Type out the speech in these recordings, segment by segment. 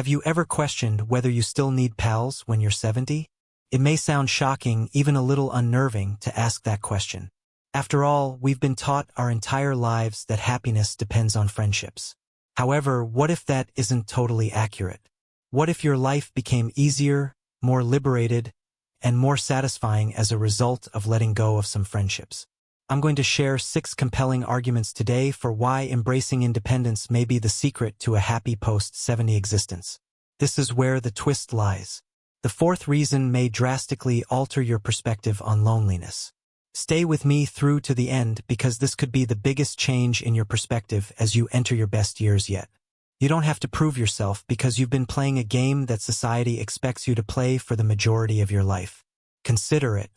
Have you ever questioned whether you still need pals when you're 70? It may sound shocking, even a little unnerving, to ask that question. After all, we've been taught our entire lives that happiness depends on friendships. However, what if that isn't totally accurate? What if your life became easier, more liberated, and more satisfying as a result of letting go of some friendships? I'm going to share 6 compelling arguments today for why embracing independence may be the secret to a happy post-70 existence. This is where the twist lies. The 4th reason may drastically alter your perspective on loneliness. Stay with me through to the end because this could be the biggest change in your perspective as you enter your best years yet. You don't have to prove yourself because you've been playing a game that society expects you to play for the majority of your life. Consider it.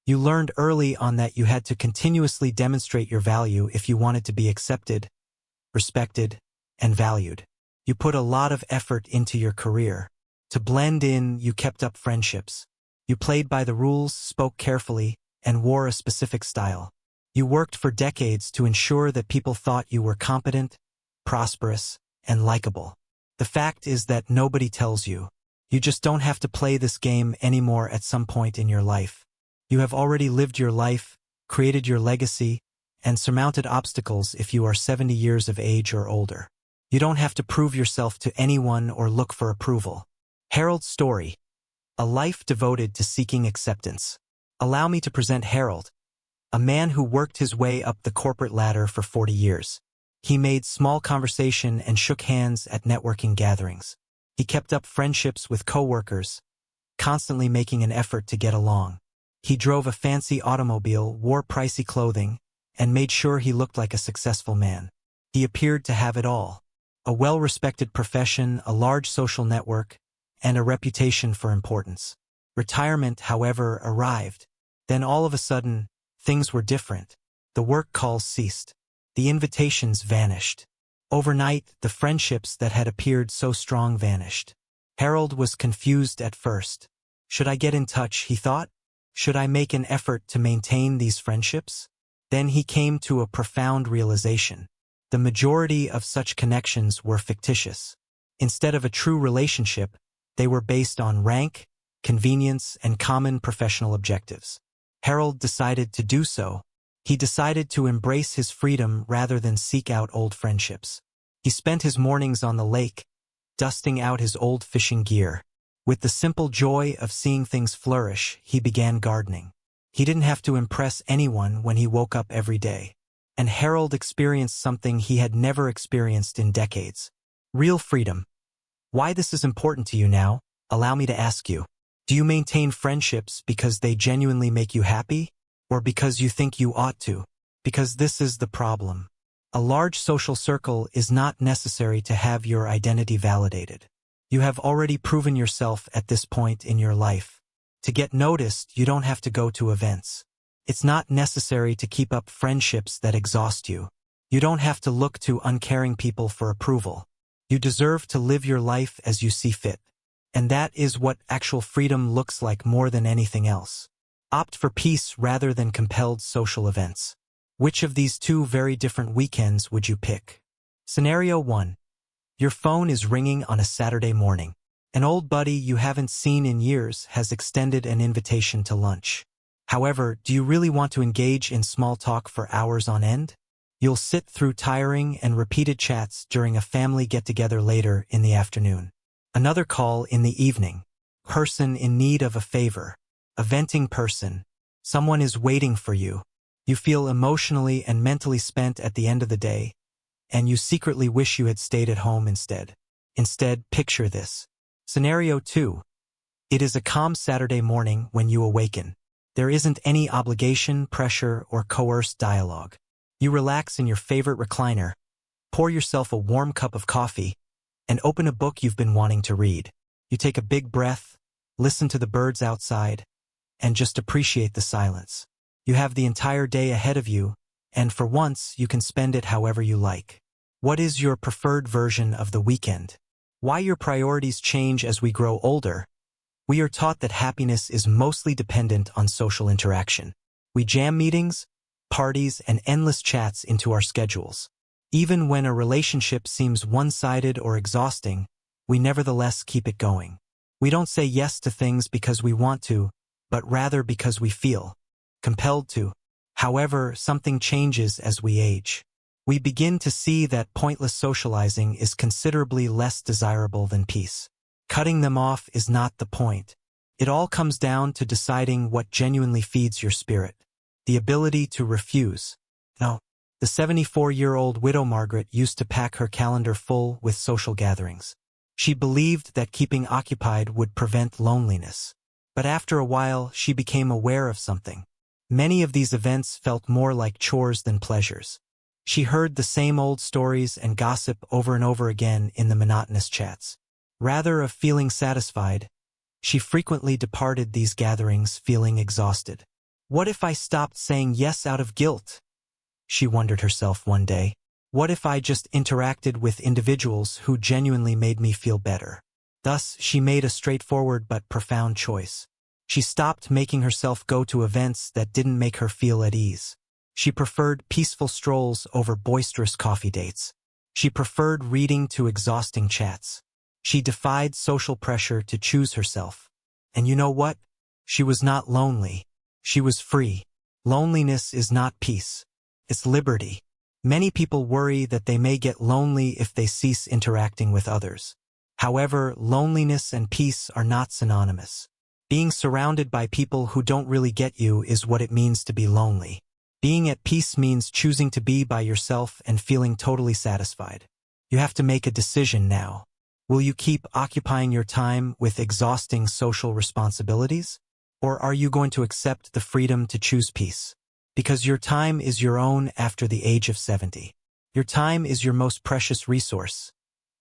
You learned early on that you had to continuously demonstrate your value if you wanted to be accepted, respected, and valued. You put a lot of effort into your career. To blend in, you kept up friendships. You played by the rules, spoke carefully, and wore a specific style. You worked for decades to ensure that people thought you were competent, prosperous, and likable. The fact is that nobody tells you. You just don't have to play this game anymore at some point in your life. You have already lived your life, created your legacy, and surmounted obstacles if you are 70 years of age or older. You don't have to prove yourself to anyone or look for approval. Harold's story. A life devoted to seeking acceptance. Allow me to present Harold, a man who worked his way up the corporate ladder for 40 years. He made small conversation and shook hands at networking gatherings. He kept up friendships with coworkers, constantly making an effort to get along. He drove a fancy automobile, wore pricey clothing, and made sure he looked like a successful man. He appeared to have it all. A well-respected profession, a large social network, and a reputation for importance. Retirement, however, arrived. Then all of a sudden, things were different. The work calls ceased. The invitations vanished. Overnight, the friendships that had appeared so strong vanished. Harold was confused at first. Should I get in touch, he thought? Should I make an effort to maintain these friendships? Then he came to a profound realization. The majority of such connections were fictitious. Instead of a true relationship, they were based on rank, convenience, and common professional objectives. Harold decided to do so. He decided to embrace his freedom rather than seek out old friendships. He spent his mornings on the lake, dusting out his old fishing gear. With the simple joy of seeing things flourish, he began gardening. He didn't have to impress anyone when he woke up every day. And Harold experienced something he had never experienced in decades. Real freedom. Why this is important to you now, allow me to ask you. Do you maintain friendships because they genuinely make you happy? Or because you think you ought to? Because this is the problem. A large social circle is not necessary to have your identity validated. You have already proven yourself at this point in your life. To get noticed, you don't have to go to events. It's not necessary to keep up friendships that exhaust you. You don't have to look to uncaring people for approval. You deserve to live your life as you see fit. And that is what actual freedom looks like more than anything else. Opt for peace rather than compelled social events. Which of these 2 very different weekends would you pick? Scenario 1. Your phone is ringing on a Saturday morning. An old buddy you haven't seen in years has extended an invitation to lunch. However, do you really want to engage in small talk for hours on end? You'll sit through tiring and repeated chats during a family get-together later in the afternoon. Another call in the evening. Person in need of a favor. A venting person. Someone is waiting for you. You feel emotionally and mentally spent at the end of the day, and you secretly wish you had stayed at home instead. Instead, picture this. Scenario 2. It is a calm Saturday morning when you awaken. There isn't any obligation, pressure, or coerced dialogue. You relax in your favorite recliner, pour yourself a warm cup of coffee, and open a book you've been wanting to read. You take a big breath, listen to the birds outside, and just appreciate the silence. You have the entire day ahead of you, and for once, you can spend it however you like. What is your preferred version of the weekend? Why your priorities change as we grow older? We are taught that happiness is mostly dependent on social interaction. We jam meetings, parties, and endless chats into our schedules. Even when a relationship seems one-sided or exhausting, we nevertheless keep it going. We don't say yes to things because we want to, but rather because we feel compelled to. However, something changes as we age. We begin to see that pointless socializing is considerably less desirable than peace. Cutting them off is not the point. It all comes down to deciding what genuinely feeds your spirit. The ability to refuse. No. The 74-year-old widow Margaret used to pack her calendar full with social gatherings. She believed that keeping occupied would prevent loneliness. But after a while, she became aware of something. Many of these events felt more like chores than pleasures. She heard the same old stories and gossip over and over again in the monotonous chats. Rather of feeling satisfied, she frequently departed these gatherings feeling exhausted. What if I stopped saying yes out of guilt? She wondered herself one day. What if I just interacted with individuals who genuinely made me feel better? Thus, she made a straightforward but profound choice. She stopped making herself go to events that didn't make her feel at ease. She preferred peaceful strolls over boisterous coffee dates. She preferred reading to exhausting chats. She defied social pressure to choose herself. And you know what? She was not lonely. She was free. Loneliness is not peace. It's liberty. Many people worry that they may get lonely if they cease interacting with others. However, loneliness and peace are not synonymous. Being surrounded by people who don't really get you is what it means to be lonely. Being at peace means choosing to be by yourself and feeling totally satisfied. You have to make a decision now. Will you keep occupying your time with exhausting social responsibilities? Or are you going to accept the freedom to choose peace? Because your time is your own after the age of 70. Your time is your most precious resource.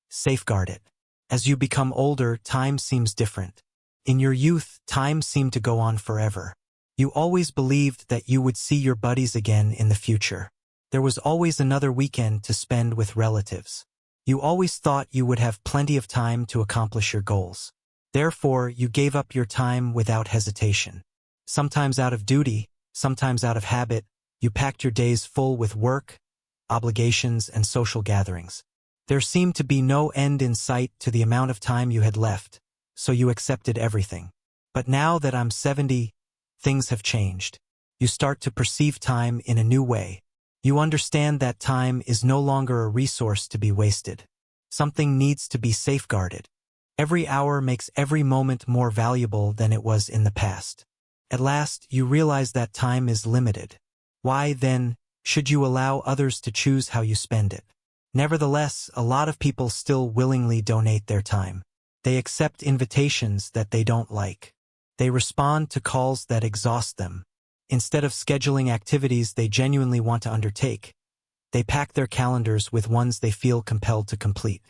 Safeguard it. As you become older, time seems different. In your youth, time seemed to go on forever. You always believed that you would see your buddies again in the future. There was always another weekend to spend with relatives. You always thought you would have plenty of time to accomplish your goals. Therefore, you gave up your time without hesitation. Sometimes out of duty, sometimes out of habit, you packed your days full with work, obligations, and social gatherings. There seemed to be no end in sight to the amount of time you had left, so you accepted everything. But now that I'm 70, things have changed. You start to perceive time in a new way. You understand that time is no longer a resource to be wasted. Something needs to be safeguarded. Every hour makes every moment more valuable than it was in the past. At last, you realize that time is limited. Why, then, should you allow others to choose how you spend it? Nevertheless, a lot of people still willingly donate their time. They accept invitations that they don't like. They respond to calls that exhaust them. Instead of scheduling activities they genuinely want to undertake, they pack their calendars with ones they feel compelled to complete.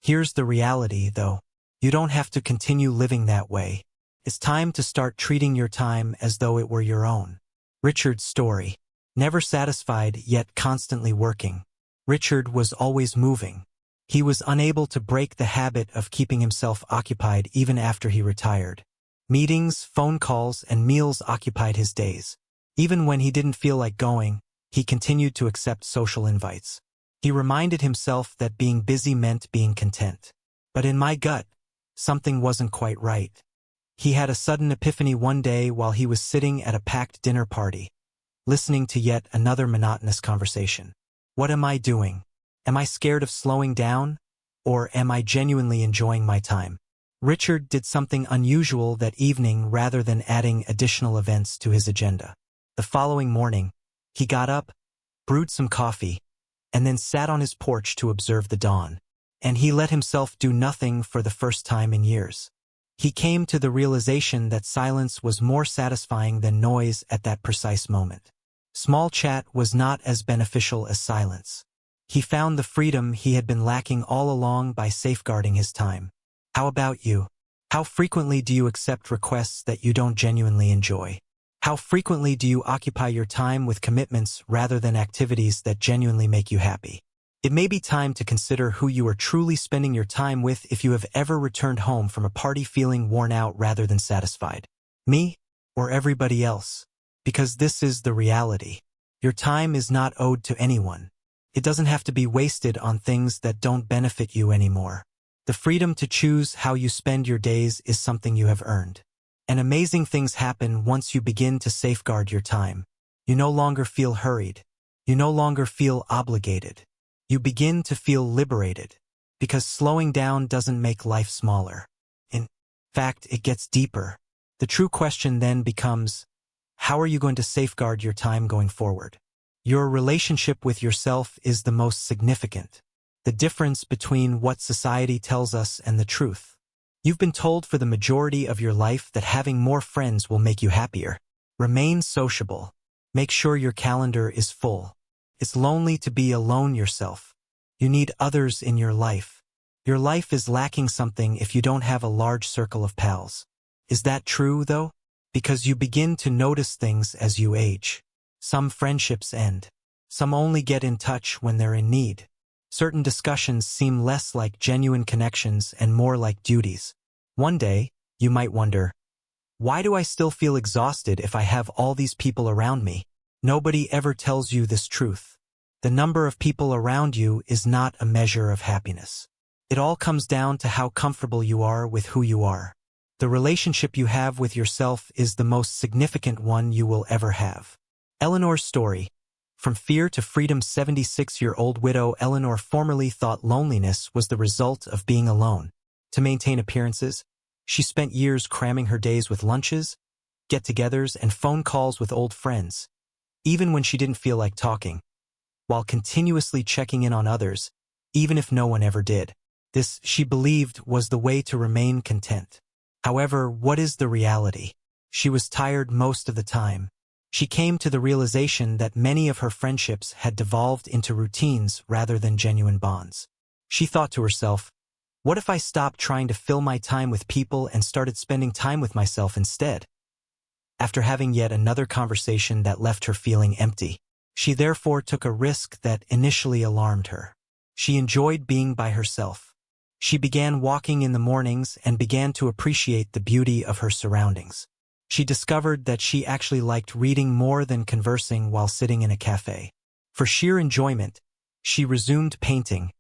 Here's the reality, though. You don't have to continue living that way. It's time to start treating your time as though it were your own. Richard's story. Never satisfied, yet constantly working. Richard was always moving. He was unable to break the habit of keeping himself occupied even after he retired. Meetings, phone calls, and meals occupied his days. Even when he didn't feel like going, he continued to accept social invites. He reminded himself that being busy meant being content. But in my gut, something wasn't quite right. He had a sudden epiphany one day while he was sitting at a packed dinner party, listening to yet another monotonous conversation. What am I doing? Am I scared of slowing down? Or am I genuinely enjoying my time? Richard did something unusual that evening rather than adding additional events to his agenda. The following morning, he got up, brewed some coffee, and then sat on his porch to observe the dawn. And he let himself do nothing for the first time in years. He came to the realization that silence was more satisfying than noise at that precise moment. Small chat was not as beneficial as silence. He found the freedom he had been lacking all along by safeguarding his time. How about you? How frequently do you accept requests that you don't genuinely enjoy? How frequently do you occupy your time with commitments rather than activities that genuinely make you happy? It may be time to consider who you are truly spending your time with if you have ever returned home from a party feeling worn out rather than satisfied. Me or everybody else? Because this is the reality. Your time is not owed to anyone. It doesn't have to be wasted on things that don't benefit you anymore. The freedom to choose how you spend your days is something you have earned. And amazing things happen once you begin to safeguard your time. You no longer feel hurried. You no longer feel obligated. You begin to feel liberated. Because slowing down doesn't make life smaller. In fact, it gets deeper. The true question then becomes, how are you going to safeguard your time going forward? Your relationship with yourself is the most significant. The difference between what society tells us and the truth. You've been told for the majority of your life that having more friends will make you happier. Remain sociable. Make sure your calendar is full. It's lonely to be alone yourself. You need others in your life. Your life is lacking something if you don't have a large circle of pals. Is that true, though? Because you begin to notice things as you age. Some friendships end. Some only get in touch when they're in need. Certain discussions seem less like genuine connections and more like duties. One day, you might wonder, why do I still feel exhausted if I have all these people around me? Nobody ever tells you this truth. The number of people around you is not a measure of happiness. It all comes down to how comfortable you are with who you are. The relationship you have with yourself is the most significant one you will ever have. Eleanor's story. From fear to freedom. 76-year-old widow Eleanor formerly thought loneliness was the result of being alone. To maintain appearances, she spent years cramming her days with lunches, get-togethers, and phone calls with old friends, even when she didn't feel like talking, while continuously checking in on others, even if no one ever did. This, she believed, was the way to remain content. However, what is the reality? She was tired most of the time. She came to the realization that many of her friendships had devolved into routines rather than genuine bonds. She thought to herself, what if I stopped trying to fill my time with people and started spending time with myself instead? After having yet another conversation that left her feeling empty, she therefore took a risk that initially alarmed her. She enjoyed being by herself. She began walking in the mornings and began to appreciate the beauty of her surroundings. She discovered that she actually liked reading more than conversing while sitting in a cafe. For sheer enjoyment, she resumed painting,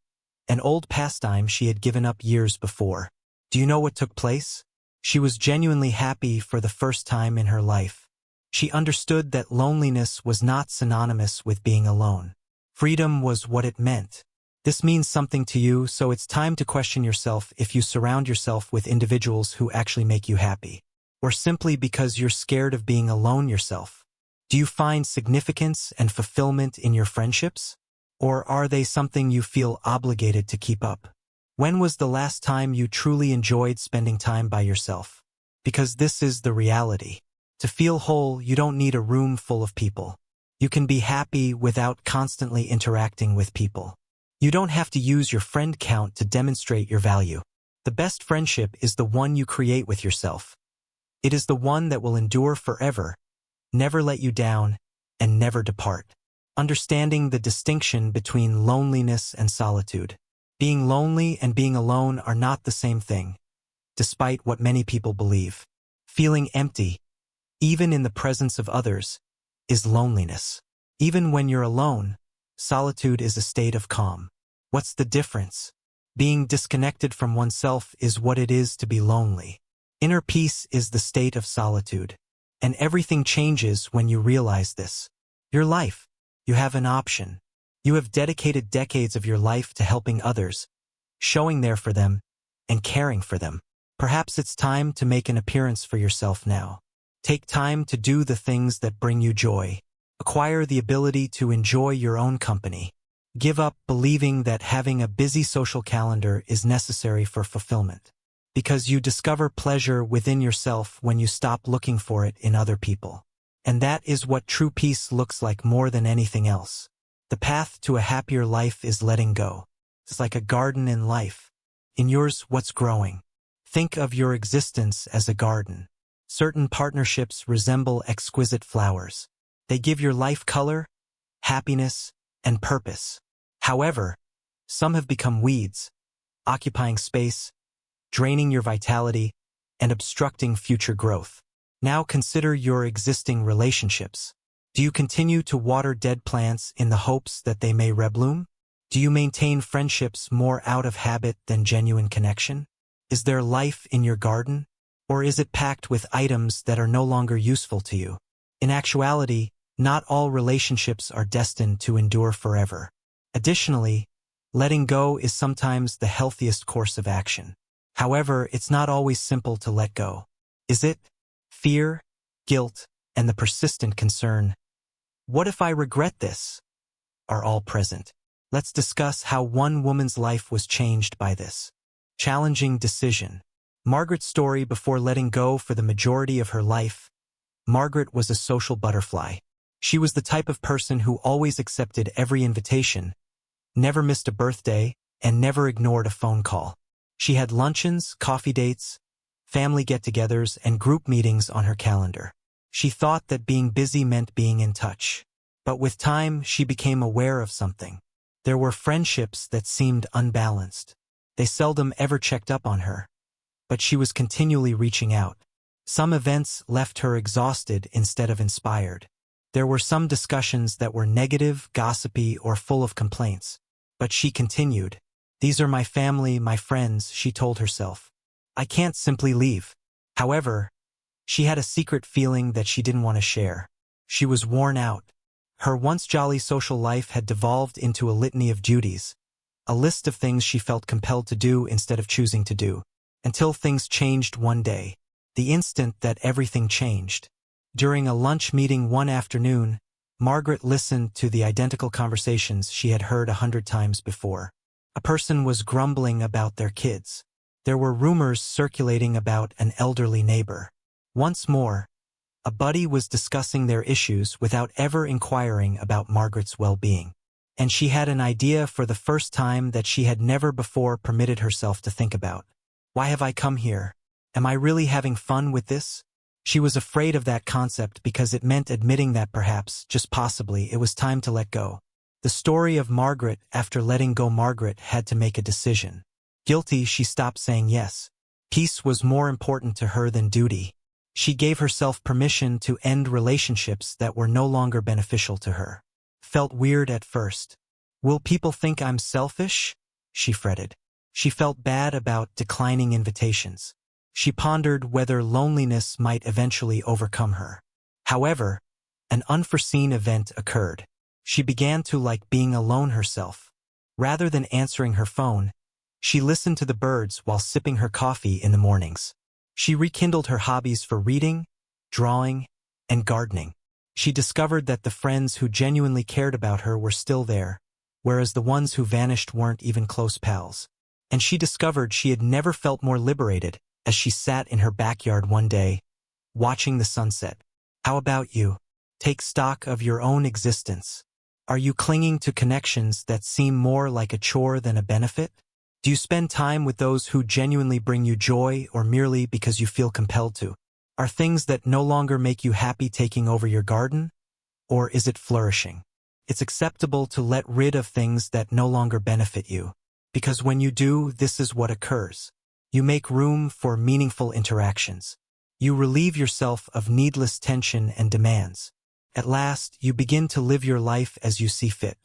an old pastime she had given up years before. Do you know what took place? She was genuinely happy for the first time in her life. She understood that loneliness was not synonymous with being alone. Freedom was what it meant. This means something to you, so it's time to question yourself if you surround yourself with individuals who actually make you happy. Or simply because you're scared of being alone yourself. Do you find significance and fulfillment in your friendships? Or are they something you feel obligated to keep up? When was the last time you truly enjoyed spending time by yourself? Because this is the reality. To feel whole, you don't need a room full of people. You can be happy without constantly interacting with people. You don't have to use your friend count to demonstrate your value. The best friendship is the one you create with yourself. It is the one that will endure forever, never let you down, and never depart. Understanding the distinction between loneliness and solitude. Being lonely and being alone are not the same thing, despite what many people believe. Feeling empty, even in the presence of others, is loneliness. Even when you're alone, solitude is a state of calm. What's the difference? Being disconnected from oneself is what it is to be lonely. Inner peace is the state of solitude. And everything changes when you realize this. Your life. You have an option. You have dedicated decades of your life to helping others, showing there for them, and caring for them. Perhaps it's time to make an appearance for yourself now. Take time to do the things that bring you joy. Acquire the ability to enjoy your own company. Give up believing that having a busy social calendar is necessary for fulfillment. Because you discover pleasure within yourself when you stop looking for it in other people. And that is what true peace looks like more than anything else. The path to a happier life is letting go. It's like a garden in life. In yours, what's growing? Think of your existence as a garden. Certain partnerships resemble exquisite flowers. They give your life color, happiness, and purpose. However, some have become weeds, occupying space, draining your vitality, and obstructing future growth. Now consider your existing relationships. Do you continue to water dead plants in the hopes that they may rebloom? Do you maintain friendships more out of habit than genuine connection? Is there life in your garden? Or is it packed with items that are no longer useful to you? In actuality, not all relationships are destined to endure forever. Additionally, letting go is sometimes the healthiest course of action. However, it's not always simple to let go. Is it? Fear, guilt, and the persistent concern, "What if I regret this?" are all present. Let's discuss how one woman's life was changed by this challenging decision. Margaret's story before letting go. For the majority of her life, Margaret was a social butterfly. She was the type of person who always accepted every invitation, never missed a birthday, and never ignored a phone call. She had luncheons, coffee dates, family get-togethers, and group meetings on her calendar. She thought that being busy meant being in touch. But with time, she became aware of something. There were friendships that seemed unbalanced. They seldom ever checked up on her, but she was continually reaching out. Some events left her exhausted instead of inspired. There were some discussions that were negative, gossipy, or full of complaints. But she continued. "These are my family, my friends," she told herself. "I can't simply leave." However, she had a secret feeling that she didn't want to share. She was worn out. Her once jolly social life had devolved into a litany of duties, a list of things she felt compelled to do instead of choosing to do, until things changed one day, the instant that everything changed. During a lunch meeting one afternoon, Margaret listened to the identical conversations she had heard 100 times before. A person was grumbling about their kids. There were rumors circulating about an elderly neighbor. Once more, a buddy was discussing their issues without ever inquiring about Margaret's well-being. And she had an idea for the first time that she had never before permitted herself to think about. Why have I come here? Am I really having fun with this? She was afraid of that concept because it meant admitting that perhaps, just possibly, it was time to let go. The story of Margaret after letting go. Margaret had to make a decision. Guilty, she stopped saying yes. Peace was more important to her than duty. She gave herself permission to end relationships that were no longer beneficial to her. Felt weird at first. "Will people think I'm selfish?" she fretted. She felt bad about declining invitations. She pondered whether loneliness might eventually overcome her. However, an unforeseen event occurred. She began to like being alone herself. Rather than answering her phone, she listened to the birds while sipping her coffee in the mornings. She rekindled her hobbies for reading, drawing, and gardening. She discovered that the friends who genuinely cared about her were still there, whereas the ones who vanished weren't even close pals. And she discovered she had never felt more liberated as she sat in her backyard one day, watching the sunset. How about you? Take stock of your own existence. Are you clinging to connections that seem more like a chore than a benefit? Do you spend time with those who genuinely bring you joy or merely because you feel compelled to? Are things that no longer make you happy taking over your garden? Or is it flourishing? It's acceptable to let rid of things that no longer benefit you. Because when you do, this is what occurs. You make room for meaningful interactions. You relieve yourself of needless tension and demands. At last, you begin to live your life as you see fit.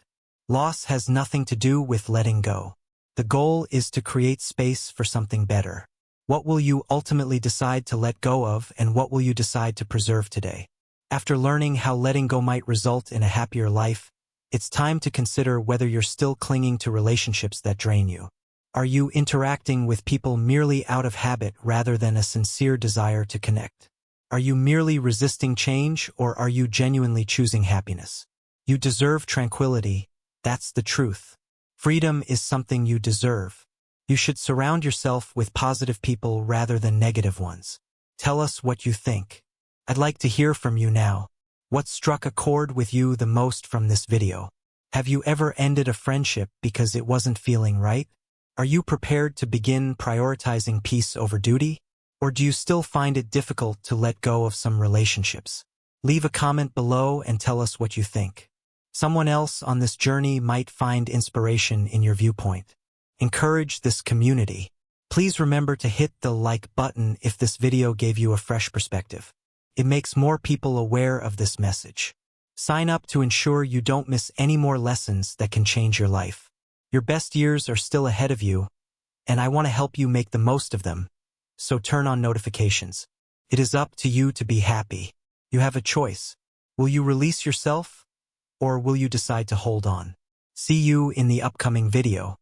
Loss has nothing to do with letting go. The goal is to create space for something better. What will you ultimately decide to let go of, and what will you decide to preserve today? After learning how letting go might result in a happier life, it's time to consider whether you're still clinging to relationships that drain you. Are you interacting with people merely out of habit rather than a sincere desire to connect? Are you merely resisting change, or are you genuinely choosing happiness? You deserve tranquility, that's the truth. Freedom is something you deserve. You should surround yourself with positive people rather than negative ones. Tell us what you think. I'd like to hear from you now. What struck a chord with you the most from this video? Have you ever ended a friendship because it wasn't feeling right? Are you prepared to begin prioritizing peace over duty? Or do you still find it difficult to let go of some relationships? Leave a comment below and tell us what you think. Someone else on this journey might find inspiration in your viewpoint. Encourage this community. Please remember to hit the like button if this video gave you a fresh perspective. It makes more people aware of this message. Sign up to ensure you don't miss any more lessons that can change your life. Your best years are still ahead of you, and I want to help you make the most of them. So turn on notifications. It is up to you to be happy. You have a choice. Will you release yourself, or will you decide to hold on? See you in the upcoming video.